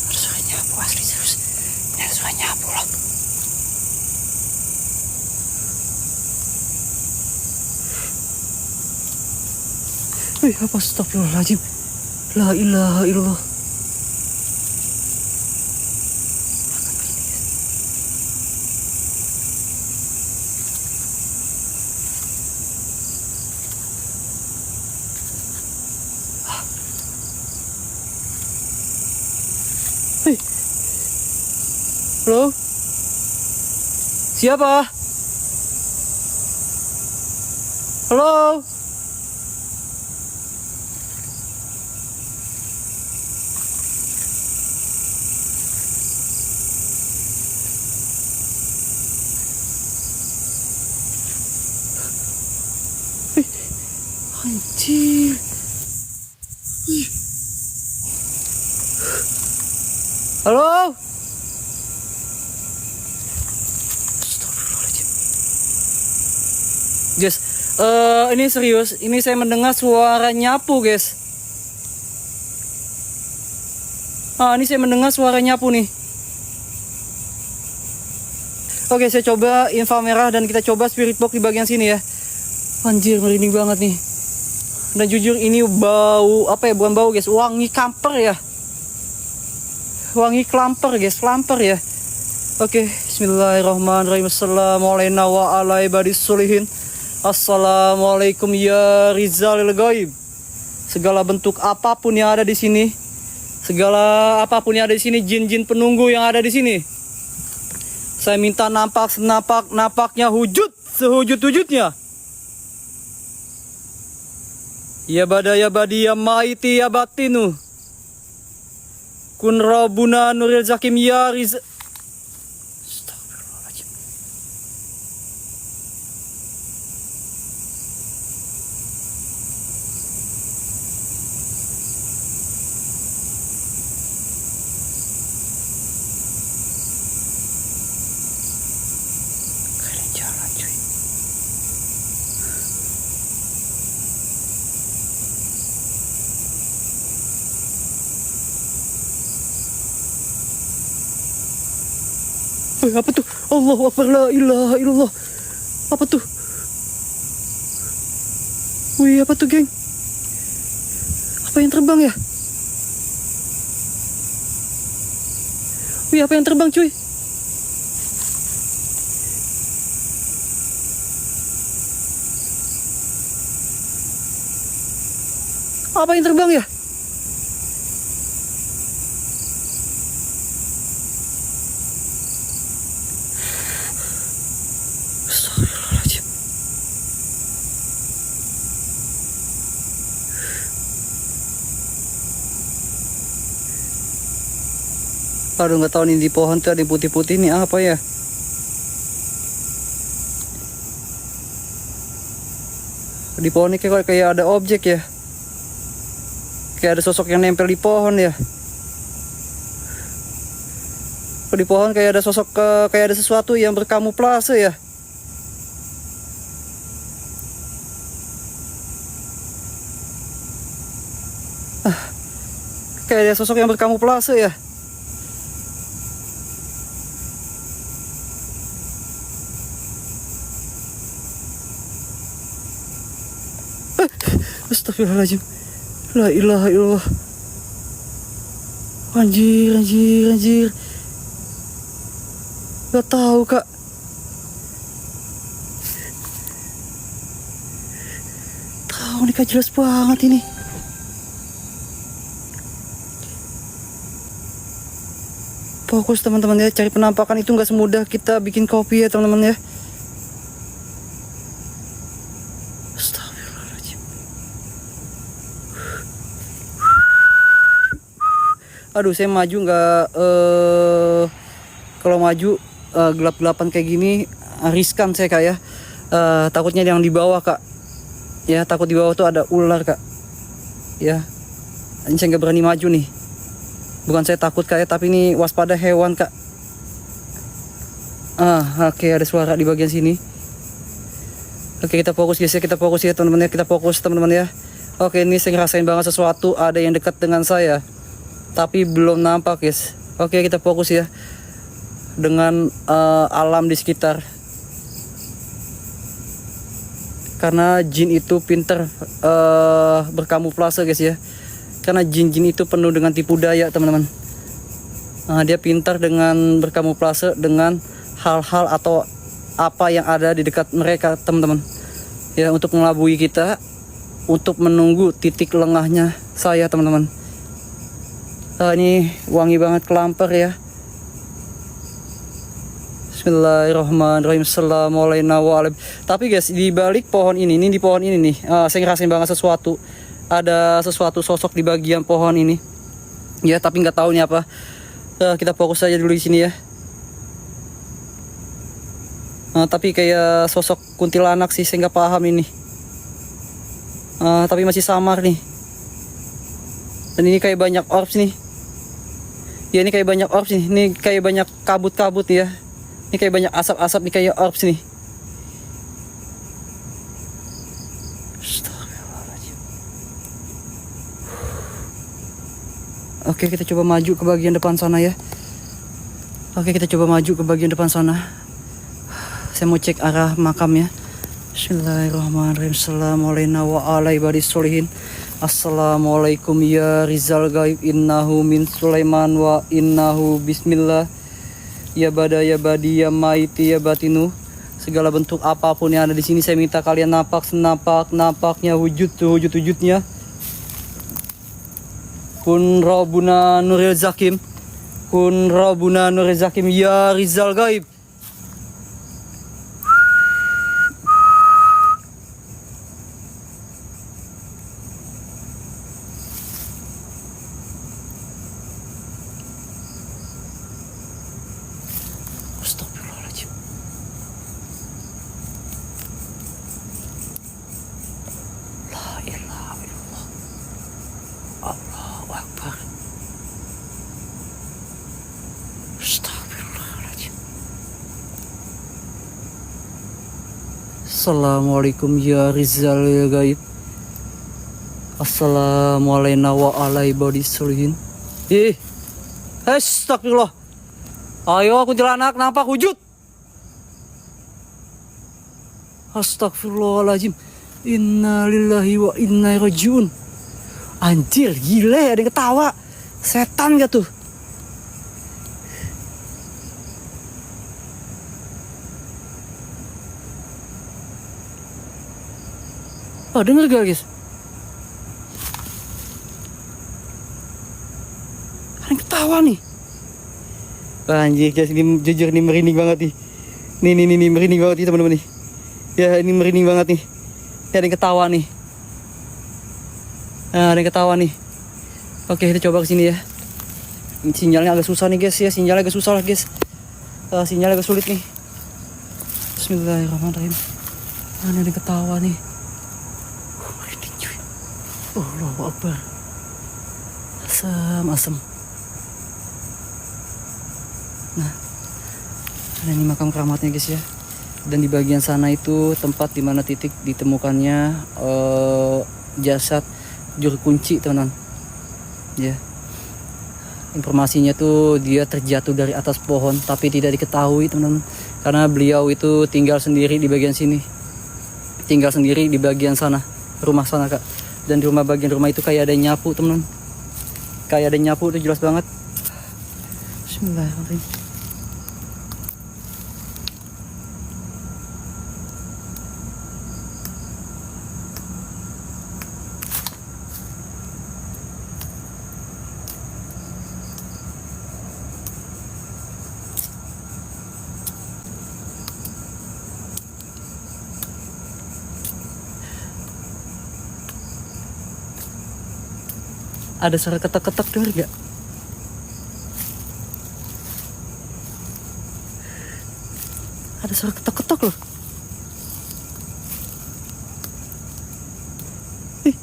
Ada suara nyapu asli serius. Ini ada suara nyapu loh. Apa astagfirullahaladzim. La ilaha illallah. Halo? Siapa? Halo? Anjir. Halo? Astagfirullahaladzim. Guys, ini serius. Ini saya mendengar suara nyapu, guys. Ini saya mendengar suara nyapu nih. Oke, saya coba infra merah dan kita coba spirit box di bagian sini ya. Anjir, merinding banget nih. Dan jujur ini bau, apa ya, bukan bau guys, wangi kamper ya. Wangi klamper guys, klamper ya. Oke, bismillahirrahmanirrahim. Assalamualaikum wa ala ibadis solihin. Assalamualaikum ya Rizalil Gaib. Segala bentuk apapun yang ada di sini, segala apapun yang ada di sini, jin-jin penunggu yang ada di sini, saya minta nampak senampak-nampaknya, wujud sewujud-wujudnya. Ya badi ya maiti ya batinu. Kun Rabbuna Nuril Zakim ya Riz. Astagfirullahaladzim. Kalian jalan cuy. Apa tuh? Allahu Akbar, la ilaha illallah. Apa tuh? Wih, apa tuh, geng? Apa yang terbang ya? Wih, apa yang terbang, cuy? Apa yang terbang ya? Astagfirullahaladzim. Aduh, nggak tahu nih di pohon tuh ada yang putih-putih nih apa ya? Di pohon ini kayak ada objek ya. Kayak ada sosok yang nempel di pohon ya. Di pohon kayak ada sosok kayak ada sesuatu yang berkamuflase ya. Kayak ada sosok yang berkamuflase ya. Astagfirullahaladzim. La ilaha illallah. Anjir. Gak tahu, Kak. Tahu nih, Kak, jelas banget ini. Fokus teman-teman ya, cari penampakan itu nggak semudah kita bikin kopi ya teman-teman ya. Astagfirullahaladzim. Aduh, saya maju nggak kalau maju gelap-gelapan kayak gini riskan saya, Kak ya. Takutnya yang di bawah, Kak. Ya, takut di bawah tuh ada ular, Kak. Ya. Ini saya nggak berani maju nih. Bukan saya takut, Kak ya, tapi ini waspada hewan, Kak. Oke, ada suara di bagian sini. Oke, kita fokus guys ya, kita fokus ya teman-teman ya, kita fokus teman-teman ya. Oke, ini saya ngerasain banget sesuatu ada yang dekat dengan saya. Tapi belum nampak, guys. Oke, kita fokus ya. Dengan alam di sekitar. Karena jin itu pinter berkamuflase, guys ya. Karena jin-jin itu penuh dengan tipu daya, teman-teman. Dia pintar dengan berkamuflase dengan hal-hal atau apa yang ada di dekat mereka, teman-teman. Ya, untuk mengelabui kita, untuk menunggu titik lengahnya saya, teman-teman. Ini wangi banget kelamper ya. Bismillahirrahmanirrahim. Assalamualaikum. Tapi guys, di balik pohon ini di pohon ini nih, saya ngerasain banget sesuatu. Ada sesuatu sosok di bagian pohon ini. Ya, tapi nggak tahu nih apa. Kita fokus aja dulu di sini ya. Tapi kayak sosok kuntilanak sih, saya nggak paham ini. Tapi masih samar nih. Dan ini kayak banyak orbs nih. Ya, ini kayak banyak orbs nih. Ini kayak banyak kabut-kabut ya. Ini kayak banyak asap-asap nih, kayak orbs nih. Oke, kita coba maju ke bagian depan sana ya. Oke, kita coba maju ke bagian depan sana. Saya mau cek arah makam ya. Bismillahirrahmanirrahim. Assalamualaikum. Assalamualaikum ya Rizal Gaib, innahu min Sulaiman wa innahu bismillah. Ya badi ya maiti ya batinu. Segala bentuk apapun yang ada di sini saya minta kalian nampaknya wujudnya. Kun Rabbuna Nuril Zakim. Kun Rabbuna Nuril Zakim ya Rizal Gaib. Assalamualaikum ya Rizal ya gaib. Assalamualaikum wa ala ibadis solihin. Astagfirullah. Ayo kuntilanak nampak wujud. Astagfirullahaladzim. Inna lillahi wa inna ilaihi rajiun. Anjir, gila, ada yang ketawa. Setan gak tuh? Oh, denger gak guys? Ada yang ketawa nih. Anjir guys, ini jujur nih merinding banget nih. Nih merinding banget nih teman-teman nih. Ya ini merinding banget nih. Ya, ada yang ketawa nih. Nah, ada yang ketawa nih. Oke, kita coba kesini ya. Sinyalnya agak susah nih guys ya. Sinyalnya agak susah lah guys. Sinyalnya agak sulit nih. Bismillahirrahmanirrahim. Mana ada yang ketawa nih. Merinding cuy. Allahu Akbar. Asam. Nah, ada ini makam keramatnya guys ya. Dan di bagian sana itu tempat dimana titik ditemukannya jasad juru kunci teman-teman. Ya, informasinya tuh dia terjatuh dari atas pohon tapi tidak diketahui teman-teman. Karena beliau itu tinggal sendiri di bagian sini. Tinggal sendiri di bagian sana, rumah sana kak. Dan di bagian rumah itu kayak ada yang nyapu teman-teman. Kayak ada yang nyapu, itu jelas banget. Bismillahirrahmanirrahim. Ada suara ketok-ketok, denger gak? Ada suara ketok-ketok loh. Ih.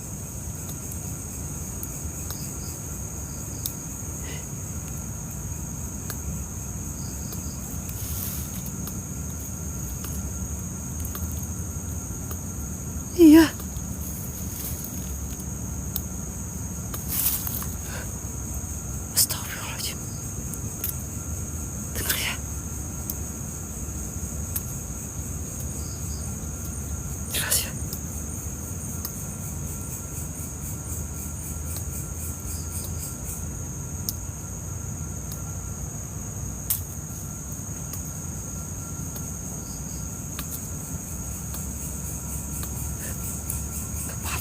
Iya. Astagfirullahaladzim. Dengar ya. Jelas ya. Gak paham.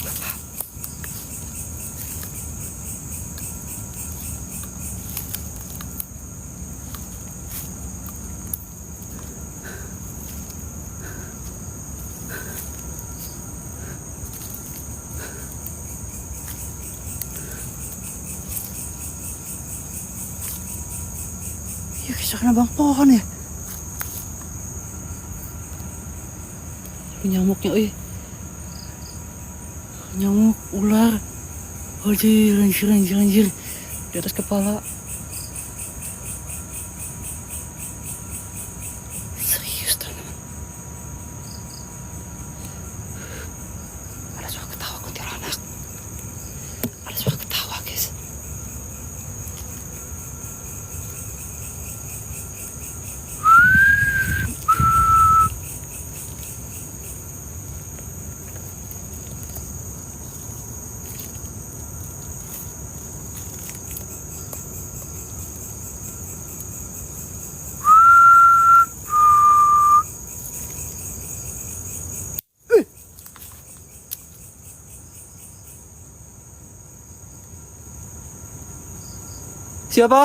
Ya kisah kena bang pohon ya. Nyamuknya, nyamuk, ular. Anjir. Di atas kepala. Serius teman-teman. Ada suara ketawa kuntilanak. Ada suara ketawa guys. Siapa?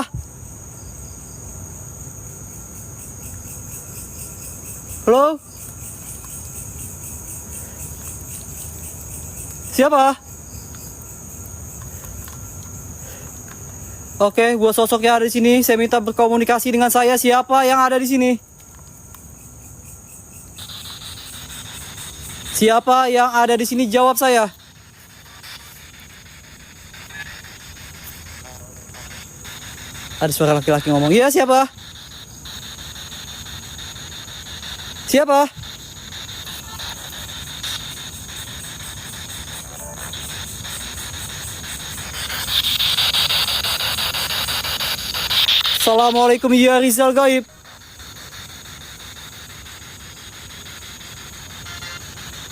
Halo? Siapa? Oke, gua sosok yang ada di sini. Saya minta berkomunikasi dengan saya. Siapa yang ada di sini? Siapa yang ada di sini? Jawab saya. Ada suara laki-laki ngomong. Iya, siapa? Siapa? Assalamualaikum ya Rizal Gaib.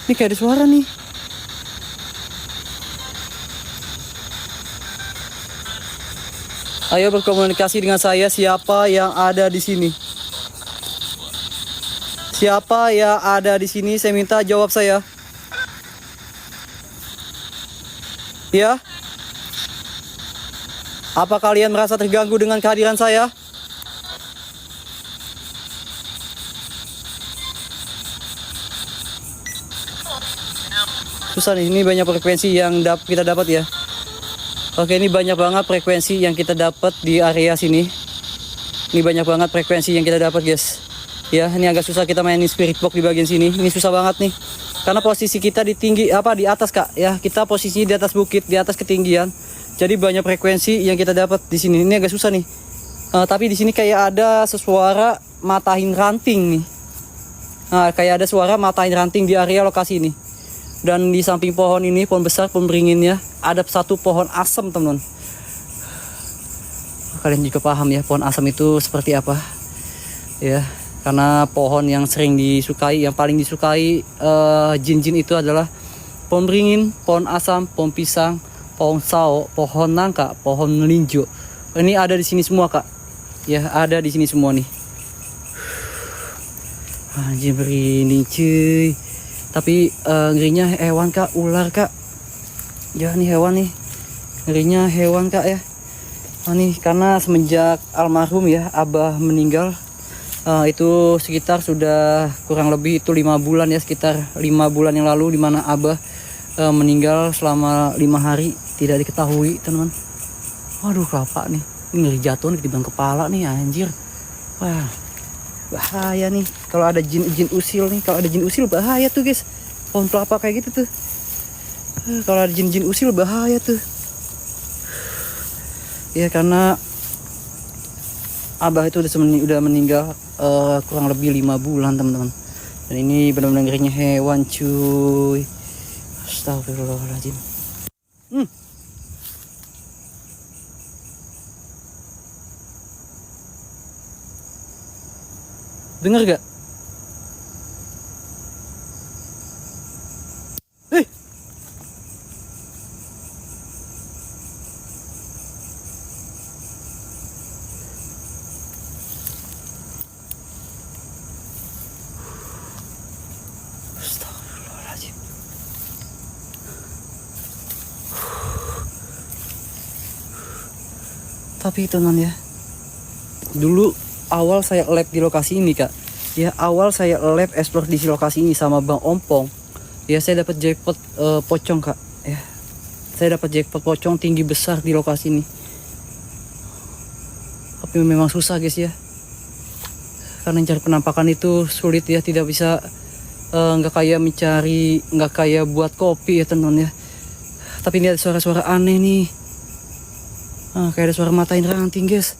Ini kayak ada suara nih. Ayo berkomunikasi dengan saya, siapa yang ada di sini? Siapa yang ada di sini? Saya minta jawab saya. Ya? Apa kalian merasa terganggu dengan kehadiran saya? Susah nih, ini banyak frekuensi yang kita dapat ya. Oke, ini banyak banget frekuensi yang kita dapat di area sini. Ini banyak banget frekuensi yang kita dapat, guys. Ya, ini agak susah kita mainin spirit box di bagian sini. Ini susah banget nih. Karena posisi kita di di atas, Kak. Ya, kita posisinya di atas bukit, di atas ketinggian. Jadi banyak frekuensi yang kita dapat di sini. Ini agak susah nih. Tapi di sini kayak ada suara matahin ranting nih. Nah, kayak ada suara matahin ranting di area lokasi ini. Dan di samping pohon ini, pohon besar, pohon beringinnya, ada satu pohon asam, teman-teman. Kalian juga paham ya, pohon asam itu seperti apa? Ya, karena pohon yang sering disukai, yang paling disukai jin-jin itu adalah pohon beringin, pohon asam, pohon pisang, pohon sao, pohon nangka, pohon melinjo. Ini ada di sini semua, Kak. Ya, ada di sini semua nih. Anjir, merinding cuy. Tapi ngerinya hewan, Kak, ular, Kak. Ya, nih hewan nih. Ngerinya hewan, Kak, ya. Nih, karena semenjak almarhum ya, Abah meninggal, itu sekitar sudah kurang lebih itu 5 bulan ya, sekitar 5 bulan yang lalu, dimana Abah meninggal selama 5 hari, tidak diketahui, teman-teman. Waduh, kelapa nih. Ini ngeri jatuh nih, ketimbang kepala nih, anjir. Wah, bahaya nih. Kalau ada jin usil nih, kalau ada jin usil bahaya tuh, guys. Pohon kelapa kayak gitu tuh. Kalau ada jin usil bahaya tuh. Ya, karena Abah itu udah meninggal kurang lebih 5 bulan, teman-teman. Dan ini benar-benar ngerinya hewan, cuy. Astagfirullahaladzim. Dengar gak? Astagfirullahaladzim. Tapi teman ya, dulu awal saya lab di lokasi ini, Kak. Ya, awal saya lab explore di lokasi ini sama Bang Ompong. Ya, saya dapat jackpot pocong, Kak. Ya. Saya dapat jackpot pocong tinggi besar di lokasi ini. Tapi memang susah, guys ya. Karena mencari penampakan itu sulit ya, tidak bisa nggak kayak buat kopi ya, teman-teman ya. Tapi ini ada suara-suara aneh nih. Kayak ada suara matain ranting, guys.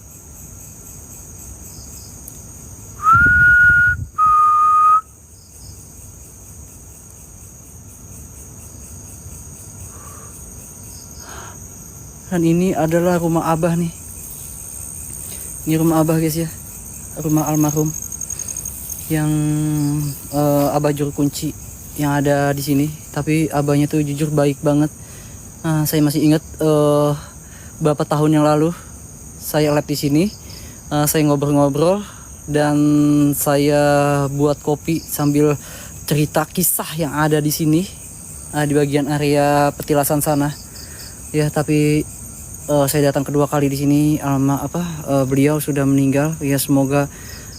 Dan ini adalah rumah Abah nih. Ini rumah Abah, guys ya. Rumah almarhum yang Abah juru kunci yang ada di sini. Tapi Abahnya tuh jujur baik banget. Saya masih ingat beberapa tahun yang lalu saya lab di sini. Saya ngobrol-ngobrol dan saya buat kopi sambil cerita kisah yang ada di sini di bagian area petilasan sana. Ya, tapi saya datang kedua kali di sini, beliau sudah meninggal. Ya, semoga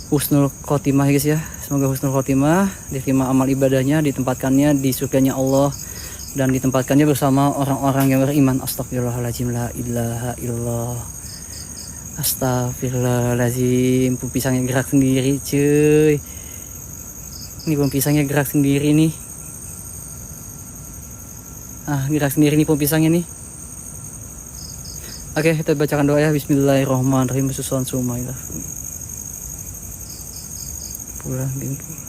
husnul khotimah, guys ya. Semoga husnul khotimah, diterima amal ibadahnya, ditempatkannya di surganya Allah dan ditempatkannya bersama orang-orang yang beriman. Astagfirullahaladzim, la ilaha illallah. Astagfirullahaladzim. Pun pisangnya gerak sendiri, cuy. Ini pun pisangnya gerak sendiri nih. Gerak sendiri nih pun pisangnya nih. Oke, kita bacakan doa ya. Bismillahirrahmanirrahim. Susun sumailah. Pulang bin pulang.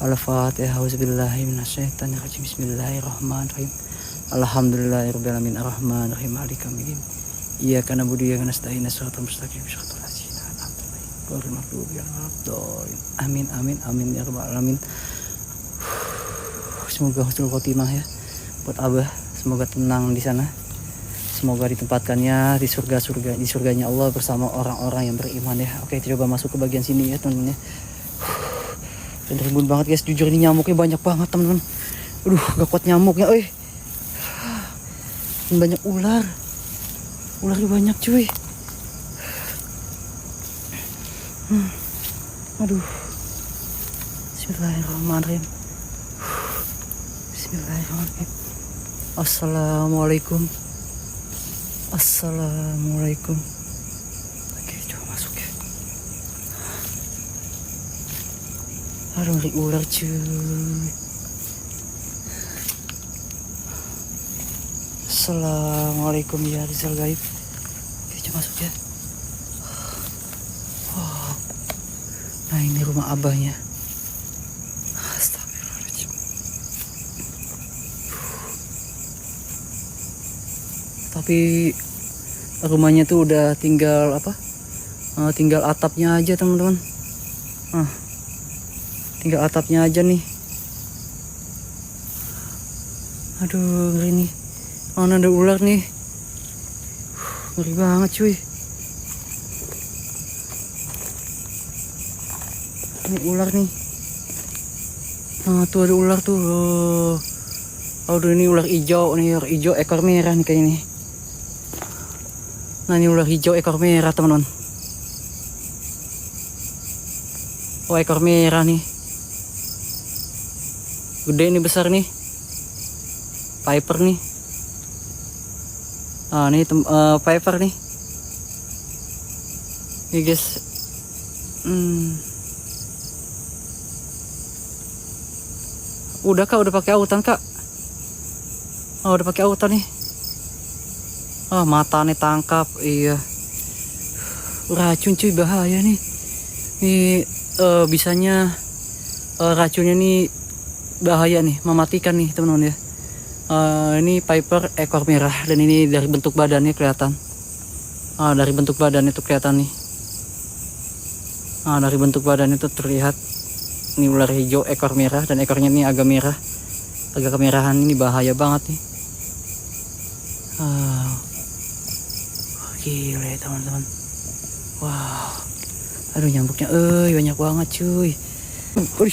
Al-Fatihah. Auzubillahi minasyaitonir rajim. Bismillahirrahmanirrahim. Alhamdulillahirabbil alamin arrahmanirrahim maliki yaumiddin. Iya karena budi ya karena stain suratul mustaqim suratul ladzina an'amta alaihim ghairil maghdubi alaihim waladdallin. Amin amin amin ya rabbal alamin. Semoga husnul khotimah ya buat Abah. Semoga tenang di sana. Semoga ditempatkannya di surganya Allah bersama orang-orang yang beriman ya. Oke, coba masuk ke bagian sini ya teman-teman ya. Dan rimbun banget guys, jujur ini nyamuknya banyak banget teman-teman. Aduh, gak kuat nyamuknya, Dan banyak ular. Ularnya banyak cuy. Aduh. Bismillahirrahmanirrahim. Bismillahirrahmanirrahim. Assalamualaikum. Assalamualaikum. Oke, coba masuk ya. Aduh, ngeri ular cuy. Assalamualaikum ya Rizal Gaib. Oke, coba masuk ya. Wow. Nah, ini rumah abahnya. Astagfirullahaladzim. Tapi rumahnya tuh udah tinggal apa? Tinggal atapnya aja teman-teman. Tinggal atapnya aja nih. Aduh, ngeri nih. Mana ada ular nih. Ngeri banget cuy. Ini ular nih. Nah, tuh ada ular tuh. Aduh, ini ular hijau nih, ular hijau ekor merah nih kayaknya nih. Nah, ini ular hijau ekor merah teman-teman. Oh, ekor merah nih. Gede nih, besar nih. Piper nih. Ini Piper nih. Nih guys. Udah kak, udah pakai autan kak. Udah pakai autan nih. Mata nih tangkap. Iya. Racun cuy, bahaya nih. Nih bisanya racunnya nih bahaya nih, mematikan nih teman-teman ya. Ini Piper ekor merah dan ini dari bentuk badannya kelihatan. Dari bentuk badan itu kelihatan nih. Dari bentuk badan itu terlihat ini ular hijau ekor merah dan ekornya ini agak merah, agak kemerahan. Ini bahaya banget nih. Gile teman-teman. Wow. Aduh, nyamuknya banyak banget cuy.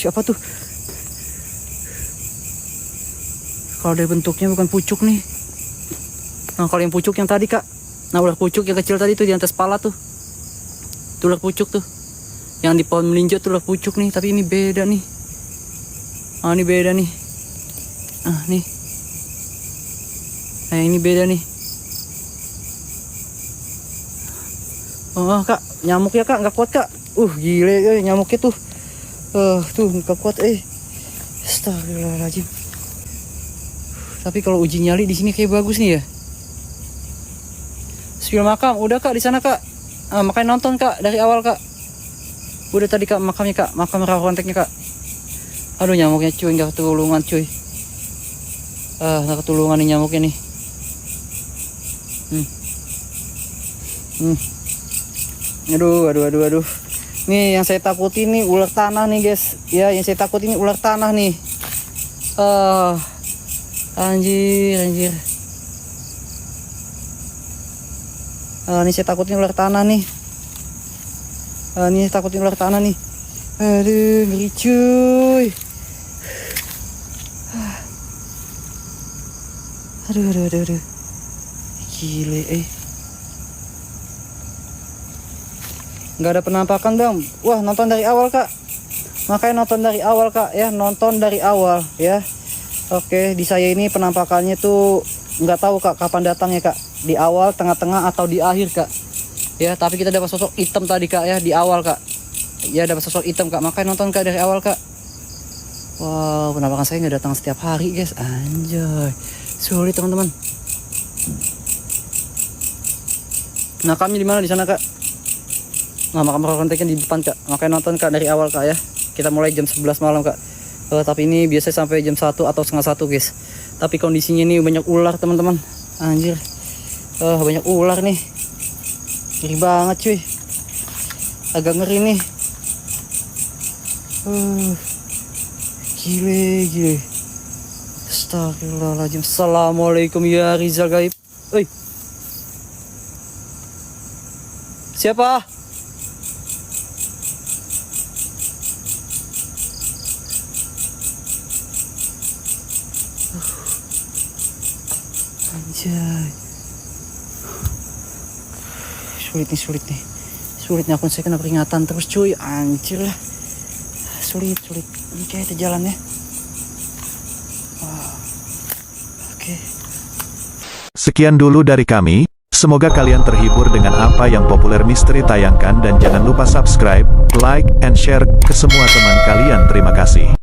Apa tuh? Kalau dari bentuknya bukan pucuk nih. Nah, kalau yang pucuk yang tadi kak. Nah, ular pucuk yang kecil tadi tuh di atas kepala tuh. Itu ular pucuk tuh. Yang di pohon melinjo tuh ular pucuk nih. Tapi ini beda nih. Ini beda nih. Nih. Nah, ini beda nih. Kak, nyamuknya kak nggak kuat kak. Gile nyamuknya tuh. Tuh nggak kuat Astagfirullahaladzim. Tapi kalau uji nyali di sini kayak bagus nih ya. Spill makam, udah kak di sana kak. Makanya nonton kak dari awal kak. Udah tadi kak makamnya kak, makam rawanteknya kak. Aduh, nyamuknya cuy nggak ketulungan cuy. Nggak ketulungan nih nyamuknya nih. Aduh. Nih yang saya takuti nih ular tanah nih guys. Ya, yang saya takuti ini ular tanah nih. Anjir. Ini saya takutin ular tanah nih. Aduh, ngeri cuy. Aduh. Gile Nggak ada penampakan bang. Wah, nonton dari awal kak. Makanya nonton dari awal kak ya. Nonton dari awal ya. Oke, di saya ini penampakannya tuh nggak tahu kak kapan datangnya kak. Di awal, tengah-tengah atau di akhir kak. Ya, tapi kita dapat sosok hitam tadi kak ya di awal kak. Ya, dapat sosok hitam kak. Makanya nonton kak dari awal kak. Wow, penampakan saya nggak datang setiap hari guys. Anjay, sulit teman-teman. Nah, kami di mana di sana kak? Nah, makam konteknya di depan kak. Makanya nonton kak dari awal kak ya. Kita mulai jam 11 malam kak. Tapi ini biasanya sampai jam 1 atau setengah 1 guys. Tapi kondisinya ini banyak ular teman-teman. Anjir. Banyak ular nih. Ngeri banget cuy. Agak ngeri nih. Gile. Astagfirullahaladzim. Assalamualaikum ya Rizal gaib. Oi. Siapa? Anjay. Sulit nih. Sulitnya akun saya kena peringatan terus cuy. Anjir lah. Sulit. Oke, itu jalannya. Oke. Sekian dulu dari kami. Semoga kalian terhibur dengan apa yang Populer Misteri tayangkan dan jangan lupa subscribe, like, and share ke semua teman kalian. Terima kasih.